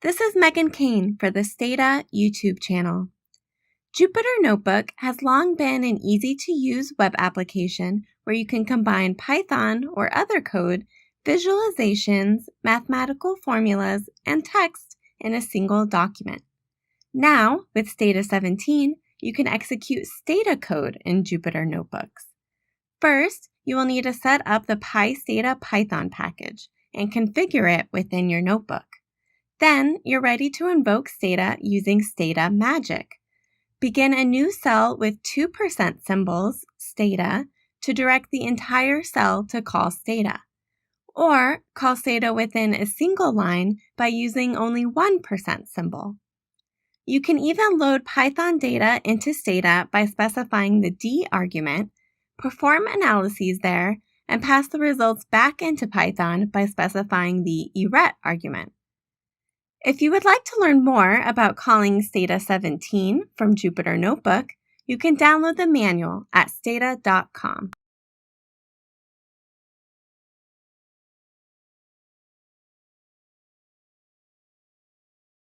This is Megan Kane for the Stata YouTube channel. Jupyter Notebook has long been an easy-to-use web application where you can combine Python or other code, visualizations, mathematical formulas, and text in a single document. Now, with Stata 17, you can execute Stata code in Jupyter Notebooks. First, you will need to set up the PyStata Python package and configure it within your notebook. Then, you're ready to invoke Stata using Stata Magic. Begin a new cell with 2% symbols, Stata, to direct the entire cell to call Stata. Or call Stata within a single line by using only 1% symbol. You can even load Python data into Stata by specifying the D argument, perform analyses there, and pass the results back into Python by specifying the eret argument. If you would like to learn more about calling Stata 17 from Jupyter Notebook, you can download the manual at stata.com.